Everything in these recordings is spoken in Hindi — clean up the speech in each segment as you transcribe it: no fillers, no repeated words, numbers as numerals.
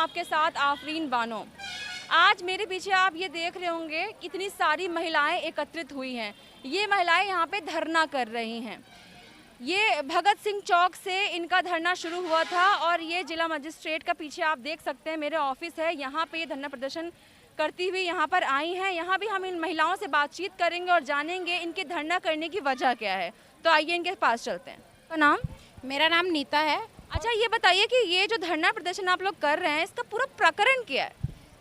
आपके साथ आफरीन बानो। आज मेरे पीछे आप ये देख रहे होंगे इतनी सारी महिलाएं एकत्रित हुई हैं। ये महिलाएं यहाँ पे धरना कर रही हैं। ये भगत सिंह चौक से इनका धरना शुरू हुआ था और ये जिला मजिस्ट्रेट का पीछे आप देख सकते हैं मेरे ऑफिस है, यहाँ पे ये धरना प्रदर्शन करती हुई यहाँ पर आई हैं। यहाँ भी हम इन महिलाओं से बातचीत करेंगे और जानेंगे इनके धरना करने की वजह क्या है। तो आइए इनके पास चलते हैं। तो नाम? मेरा नाम नीता है। अच्छा, ये बताइए कि ये जो धरना प्रदर्शन आप लोग कर रहे हैं इसका पूरा प्रकरण क्या है?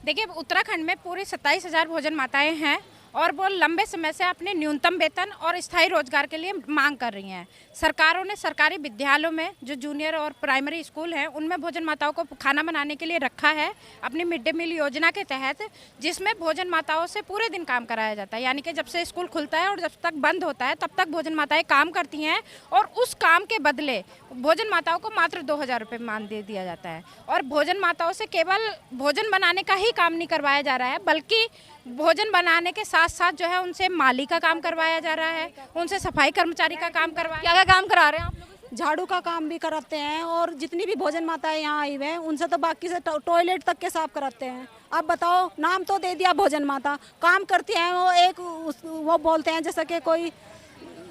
देखिए, उत्तराखंड में पूरे 27,000 भोजन माताएं हैं और वो लंबे समय से अपने न्यूनतम वेतन और स्थायी रोजगार के लिए मांग कर रही हैं। सरकारों ने सरकारी विद्यालयों में जो जूनियर और प्राइमरी स्कूल हैं उनमें भोजन माताओं को खाना बनाने के लिए रखा है अपनी मिड डे मील योजना के तहत, जिसमें भोजन माताओं से पूरे दिन काम कराया जाता है। यानी कि जब से स्कूल खुलता है और जब तक बंद होता है तब तक भोजन माताएं काम करती हैं और उस काम के बदले भोजन माताओं को मात्र 2,000 रुपये मान दे दिया जाता है। और भोजन माताओं से केवल भोजन बनाने का ही काम नहीं करवाया जा रहा है, बल्कि भोजन बनाने के साथ साथ जो है उनसे माली का काम करवाया जा रहा है, उनसे सफाई कर्मचारी का काम करवाया। क्या क्या काम करा रहे हैं आप लोग? झाड़ू का काम भी कराते हैं और जितनी भी भोजन माताएं यहाँ आई हुए हैं उनसे तो बाकी से टॉयलेट तक के साफ कराते हैं। अब बताओ, नाम तो दे दिया भोजन माता, काम करती हैं वो बोलते हैं जैसा कि कोई,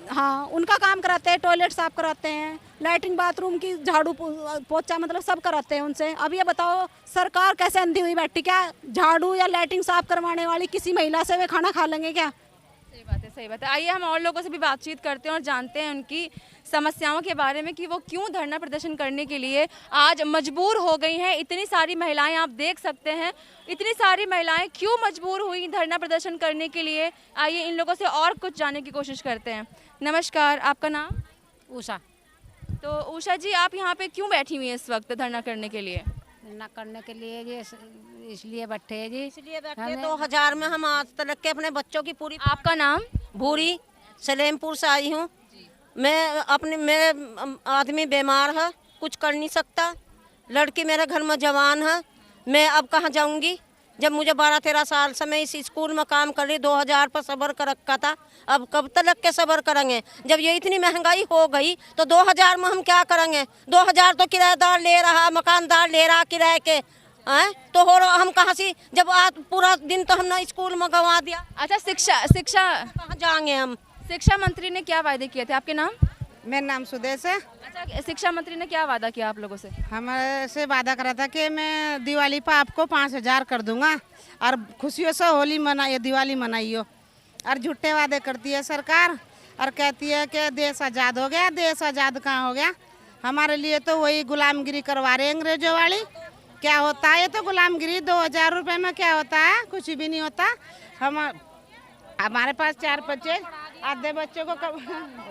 हाँ, उनका काम कराते हैं, टॉयलेट साफ कराते हैं, लैट्रिन बाथरूम की झाड़ू पोछा मतलब सब कराते हैं उनसे। अब ये बताओ सरकार कैसे अंधी हुई बैठी, क्या झाड़ू या लैट्रिन साफ करवाने वाली किसी महिला से वे खाना खा लेंगे क्या? सही बात है, सही बात है। आइए हम और लोगों से भी बातचीत करते हैं और जानते हैं उनकी समस्याओं के बारे में कि वो क्यों धरना प्रदर्शन करने के लिए आज मजबूर हो गई हैं। इतनी सारी महिलाएं आप देख सकते हैं, इतनी सारी महिलाएं क्यों मजबूर हुई धरना प्रदर्शन करने के लिए। आइए इन लोगों से और कुछ जानने की कोशिश करते हैं। नमस्कार, आपका नाम? उषा। तो उषा जी, आप यहाँ पे क्यों बैठी हुई हैं इस वक्त धरना करने के लिए? धरना करने के लिए जी इसलिए बैठे हैं जी, इसलिए बैठे 2000 में हम आज तक के अपने बच्चों की पूरी। आपका नाम? भूरी, सलेमपुर से आई हूँ मैं आदमी बीमार है, कुछ कर नहीं सकता, लड़की मेरे घर में जवान है, मैं अब कहाँ जाऊँगी? जब मुझे 12-13 साल से मैं इस स्कूल में काम कर रही, 2000 पर सब्र कर रखा था, अब कब तक के सब्र करेंगे? जब ये इतनी महंगाई हो गई तो 2000 में हम क्या करेंगे? 2000 तो किराएदार ले रहा, मकानदार ले रहा किराए के, तो हो हम कहाँ से? जब आज पूरा दिन तो हमने स्कूल में गंवा दिया। अच्छा, शिक्षा कहाँ जाएंगे हम? शिक्षा मंत्री ने क्या वादे किए थे? आपके नाम? मेरा नाम सुदेश है। अच्छा, शिक्षा मंत्री ने क्या वादा किया आप लोगों से? हमारे से वादा करा था कि मैं दिवाली पर आपको 5,000 कर दूंगा और खुशियों से होली मनाइए, दिवाली मनाइयो। और झूठे वादे करती है सरकार और कहती है कि देश आज़ाद हो गया। देश आज़ाद कहाँ हो गया? हमारे लिए तो वही गुलामगिरी करवा रहे अंग्रेजों वाली। क्या होता है? ये तो गुलामगिरी। 2,000 रुपये में क्या होता है? कुछ भी नहीं होता। हमारे पास 4 बच्चे, आधे बच्चों को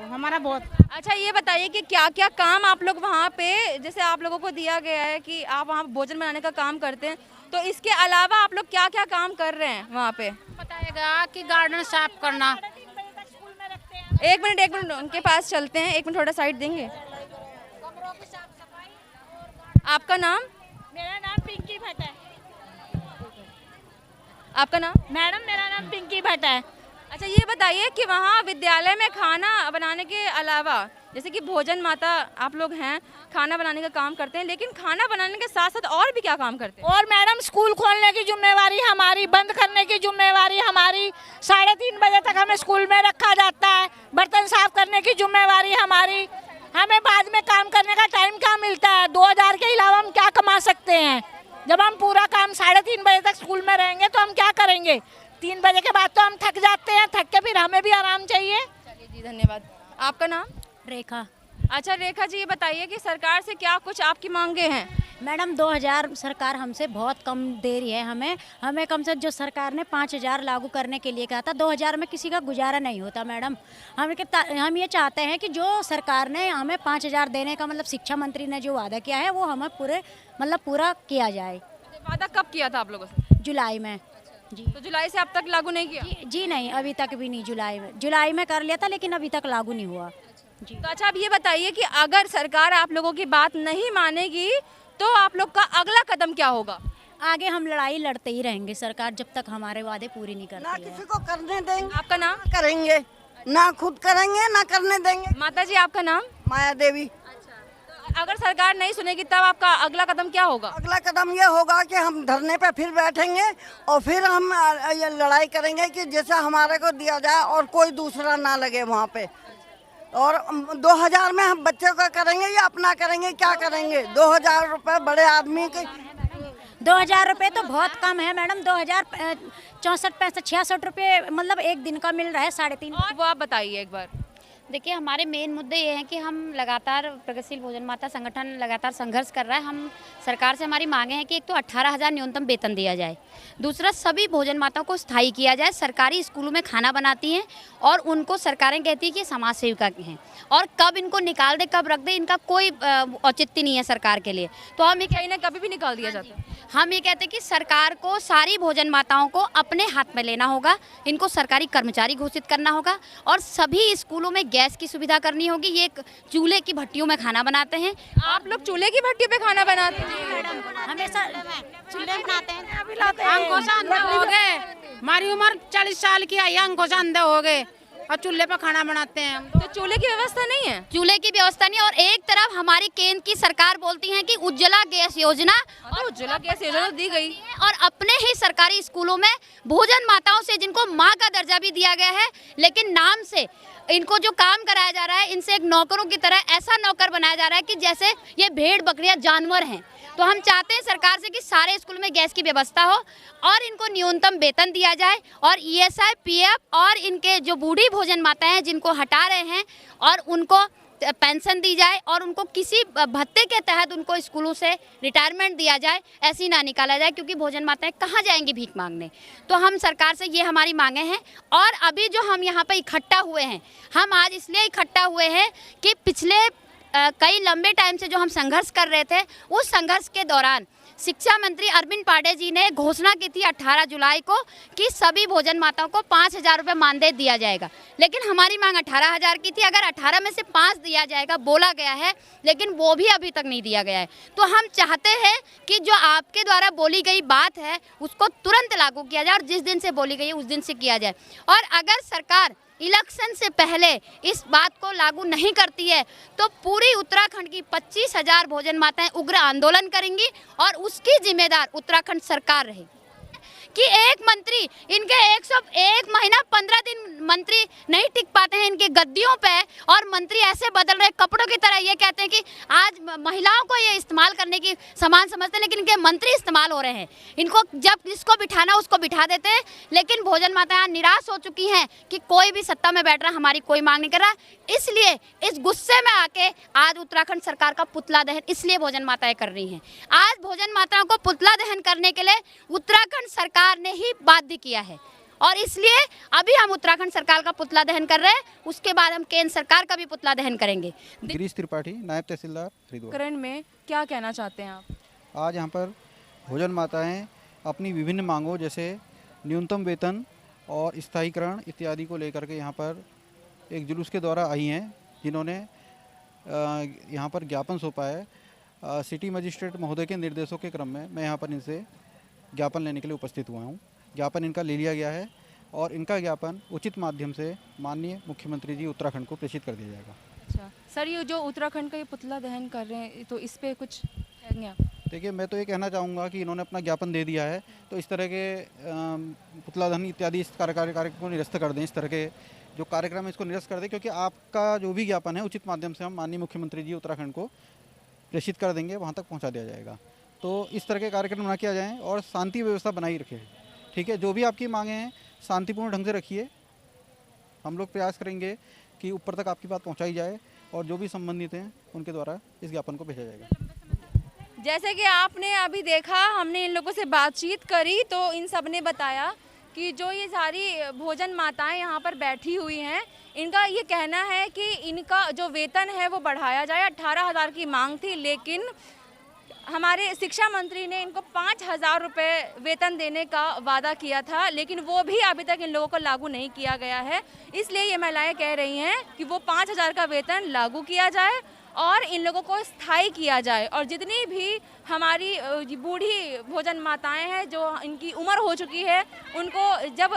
हमारा बहुत। अच्छा, ये बताइए कि क्या क्या काम आप लोग वहाँ पे, जैसे आप लोगों को दिया गया है कि आप वहाँ भोजन बनाने का काम करते हैं, तो इसके अलावा आप लोग क्या क्या काम कर रहे हैं वहाँ पे? बताएगा कि गार्डन साफ करना। एक मिनट उनके पास चलते हैं। एक मिनट, थोड़ा साइड देंगे। आपका नाम? मेरा नाम पिंकी भट्ट है। आपका नाम? मैडम, मेरा नाम पिंकी भट्ट है। अच्छा, ये बताइए कि वहाँ विद्यालय में खाना बनाने के अलावा, जैसे कि भोजन माता आप लोग हैं, खाना बनाने का काम करते हैं, लेकिन खाना बनाने के साथ साथ और भी क्या काम करते हैं? और मैडम, स्कूल खोलने की जिम्मेवारी हमारी, बंद करने की जिम्मेवारी हमारी। 3:30 बजे तक हमें स्कूल में रखा जाता है। बर्तन साफ करने की जिम्मेवारी हमारी। हमें बाद में काम करने का टाइम क्या मिलता है? 2000 के अलावा हम क्या कमा सकते हैं? जब हम पूरा काम 3:30 बजे तक स्कूल में रहेंगे तो हम क्या करेंगे? 3 बजे के बाद तो हम थक जाते हैं, थक के फिर हमें भी आराम चाहिए। चलिए जी, धन्यवाद। आपका नाम? रेखा। अच्छा रेखा जी, ये बताइए कि सरकार से क्या कुछ आपकी मांगे हैं? मैडम, 2000 सरकार हमसे बहुत कम दे रही है। हमें कम से जो सरकार ने 5000 लागू करने के लिए कहा था, 2000 में किसी का गुजारा नहीं होता मैडम। हम ये चाहते हैं कि जो सरकार ने हमें 5000 देने का मतलब शिक्षा मंत्री ने जो वादा किया है वो हमें पूरा किया जाए। वादा कब किया था आप लोगों से? जुलाई में जी। तो जुलाई से अब तक लागू नहीं किया? जी नहीं, अभी तक भी नहीं। जुलाई में कर लिया था लेकिन अभी तक लागू नहीं हुआ जी। तो अच्छा, अब ये बताइए कि अगर सरकार आप लोगों की बात नहीं मानेगी तो आप लोग का अगला कदम क्या होगा? आगे हम लड़ाई लड़ते ही रहेंगे, सरकार जब तक हमारे वादे पूरी नहीं ना करती है। किसी को करने देंगे। आपका नाम? करेंगे ना, खुद करेंगे ना करने देंगे। माता जी, आपका नाम? माया देवी। अगर सरकार नहीं सुनेगी तब आपका अगला कदम क्या होगा? अगला कदम ये होगा कि हम धरने पे फिर बैठेंगे और फिर हम ये लड़ाई करेंगे कि जैसा हमारे को दिया जाए और कोई दूसरा ना लगे वहाँ पे। और 2000 में हम बच्चों का करेंगे या अपना करेंगे, क्या करेंगे? 2000 रुपये बड़े आदमी के 2000 रुपये तो बहुत कम है मैडम। 2064-65-66 रुपये मतलब एक दिन का मिल रहा है 3.5। और वो आप बताइए एक बार। देखिए, हमारे मेन मुद्दे ये हैं कि हम लगातार प्रगतिशील भोजन माता संगठन लगातार संघर्ष कर रहा है। हम सरकार से हमारी मांगे हैं कि एक तो 18,000 न्यूनतम वेतन दिया जाए, दूसरा सभी भोजन माताओं को स्थायी किया जाए। सरकारी स्कूलों में खाना बनाती हैं और उनको सरकारें कहती है कि समाज सेविका हैं, और कब इनको निकाल दे कब रख दे इनका कोई औचित्य नहीं है सरकार के लिए। तो हम ये कहीं ना कभी भी निकाल दिया जाता है। हम ये कहते हैं कि सरकार को सारी भोजन माताओं को अपने हाथ में लेना होगा, इनको सरकारी कर्मचारी घोषित करना होगा और सभी स्कूलों में गैस की सुविधा करनी होगी। ये चूल्हे की भट्टियों में खाना बनाते हैं। आप लोग चूल्हे की भट्टी पे खाना बनाते हैं? हमेशा चूल्हे बनाते हैं। अंधे हो गए, हमारी उम्र 40 साल की आई, अंधे अंधे हो गए और चूल्हे पर खाना बनाते हैं हम। तो चूल्हे की व्यवस्था नहीं है? चूल्हे की व्यवस्था नहीं। और एक तरफ हमारी केंद्र की सरकार बोलती है कि उज्ज्वला गैस योजना, और उज्ज्वला गैस योजना दी गई, और अपने ही सरकारी स्कूलों में भोजन माताओं से जिनको माँ का दर्जा भी दिया गया है, लेकिन नाम से इनको जो काम कराया जा रहा है, इनसे एक नौकरों की तरह ऐसा नौकर बनाया जा रहा है कि जैसे ये भेड़ बकरियां जानवर हैं। तो हम चाहते हैं सरकार से कि सारे स्कूल में गैस की व्यवस्था हो और इनको न्यूनतम वेतन दिया जाए, और ESI, PF और इनके जो बूढ़ी भोजन माताएं हैं जिनको हटा रहे हैं और उनको पेंशन दी जाए और उनको किसी भत्ते के तहत उनको स्कूलों से रिटायरमेंट दिया जाए, ऐसी ना निकाला जाए, क्योंकि भोजन माताएं कहाँ जाएंगी भीख मांगने। तो हम सरकार से ये हमारी मांगे हैं। और अभी जो हम यहाँ पे इकट्ठा हुए हैं, हम आज इसलिए इकट्ठा हुए हैं कि पिछले कई लंबे टाइम से जो हम संघर्ष कर रहे थे, उस संघर्ष के दौरान शिक्षा मंत्री अरविंद पांडे जी ने घोषणा की थी 18 जुलाई को कि सभी भोजन माताओं को 5,000 रुपये मानदेय दिया जाएगा। लेकिन हमारी मांग 18,000 की थी। अगर 18 में से 5 दिया जाएगा बोला गया है, लेकिन वो भी अभी तक नहीं दिया गया है। तो हम चाहते हैं कि जो आपके द्वारा बोली गई बात है उसको तुरंत लागू किया जाए और जिस दिन से बोली गई है उस दिन से किया जाए। और अगर सरकार इलेक्शन से पहले इस बात को लागू नहीं करती है तो पूरी उत्तराखंड की 25,000 भोजन माताएं उग्र आंदोलन करेंगी और उसकी जिम्मेदार उत्तराखंड सरकार रहेगी। कि एक मंत्री इनके 101 महीना 15 दिन मंत्री नहीं टिक पाते हैं इनके गद्दियों पे, और मंत्री ऐसे बदल रहे कपड़ों की तरह। ये कहते हैं कि आज महिलाओं को ये इस्तेमाल करने की सामान समझते हैं, लेकिन इनके मंत्री इस्तेमाल हो रहे हैं। इनको जब जिसको बिठाना उसको बिठा देते हैं। लेकिन भोजन माताएं निराश हो चुकी हैं कि कोई भी सत्ता में बैठ रहा, हमारी कोई मांग नहीं कर रहा। इसलिए इस गुस्से में आके आज उत्तराखंड सरकार का पुतला दहन इसलिए भोजन माताएं कर रही हैं। आज भोजन माताओं को पुतला दहन करने के लिए उत्तराखंड सरकार ने ही बाध्य किया है, और इसलिए अभी हम उत्तराखंड सरकार का पुतला दहन कर रहे हैं। उसके बाद हम केंद्र सरकार का भी पुतला दहन करेंगे। गिरीश त्रिपाठी, नायब तहसीलदार हरिद्वार। करण में क्या कहना चाहते हैं आप? आज यहाँ पर भोजन माताएं अपनी विभिन्न मांगों जैसे न्यूनतम वेतन और स्थायीकरण इत्यादि को लेकर के यहाँ पर एक जुलूस के द्वारा आई हैं, जिन्होंने यहाँ पर ज्ञापन सौंपा है। सिटी मजिस्ट्रेट महोदय के निर्देशों के क्रम में मैं यहाँ पर इनसे ज्ञापन लेने के लिए उपस्थित हुआ हूँ। ज्ञापन इनका ले लिया गया है और इनका ज्ञापन उचित माध्यम से माननीय मुख्यमंत्री जी उत्तराखंड को प्रेषित कर दिया जाएगा। अच्छा सर, ये जो उत्तराखंड का ये पुतला दहन कर रहे हैं तो इस पे कुछ कहेंगे आप? देखिए, मैं तो ये कहना चाहूँगा कि इन्होंने अपना ज्ञापन दे दिया है, तो इस तरह के पुतला दहन इत्यादि इस कार्यक्रम को निरस्त कर दें। इस तरह के जो कार्यक्रम है इसको निरस्त कर दें, क्योंकि आपका जो भी ज्ञापन है उचित माध्यम से हम माननीय मुख्यमंत्री जी उत्तराखंड को प्रेषित कर देंगे, वहाँ तक पहुँचा दिया जाएगा। तो इस तरह के कार्यक्रम ना किया जाए और शांति व्यवस्था बनाई रखें। ठीक है, जो भी आपकी मांगे हैं शांतिपूर्ण ढंग से रखिए। हम लोग प्रयास करेंगे कि ऊपर तक आपकी बात पहुंचाई जाए और जो भी संबंधित हैं उनके द्वारा इस ज्ञापन को भेजा जाएगा। जैसे कि आपने अभी देखा, हमने इन लोगों से बातचीत करी तो इन सब ने बताया कि जो ये सारी भोजन माताएं यहाँ पर बैठी हुई हैं, इनका ये कहना है कि इनका जो वेतन है वो बढ़ाया जाए। 18,000 की मांग थी, लेकिन हमारे शिक्षा मंत्री ने इनको 5,000 रुपये वेतन देने का वादा किया था, लेकिन वो भी अभी तक इन लोगों को लागू नहीं किया गया है। इसलिए ये महिलाएं कह रही हैं कि वो 5,000 का वेतन लागू किया जाए और इन लोगों को स्थायी किया जाए, और जितनी भी हमारी बूढ़ी भोजन माताएं हैं जो इनकी उम्र हो चुकी है, उनको जब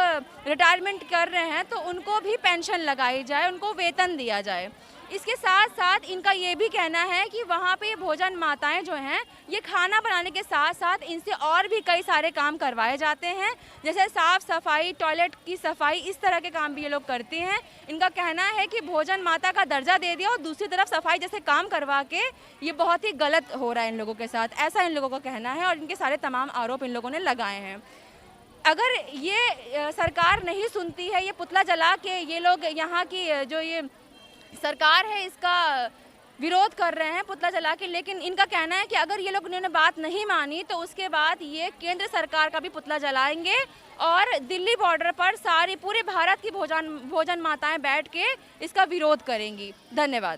रिटायरमेंट कर रहे हैं तो उनको भी पेंशन लगाई जाए, उनको वेतन दिया जाए। इसके साथ साथ इनका ये भी कहना है कि वहाँ पे भोजन माताएं जो हैं ये खाना बनाने के साथ साथ इनसे और भी कई सारे काम करवाए जाते हैं, जैसे साफ़ सफाई, टॉयलेट की सफाई, इस तरह के काम भी ये लोग करते हैं। इनका कहना है कि भोजन माता का दर्जा दे दिया और दूसरी तरफ सफाई जैसे काम करवा के ये बहुत ही गलत हो रहा है इन लोगों के साथ, ऐसा इन लोगों का कहना है और इनके सारे तमाम आरोप इन लोगों ने लगाए हैं। अगर ये सरकार नहीं सुनती है, ये पुतला जला के ये लोग यहाँ की जो ये सरकार है इसका विरोध कर रहे हैं पुतला जला के, लेकिन इनका कहना है कि अगर ये लोग इन्होंने बात नहीं मानी तो उसके बाद ये केंद्र सरकार का भी पुतला जलाएंगे और दिल्ली बॉर्डर पर सारी पूरे भारत की भोजन माताएं बैठ के इसका विरोध करेंगी। धन्यवाद।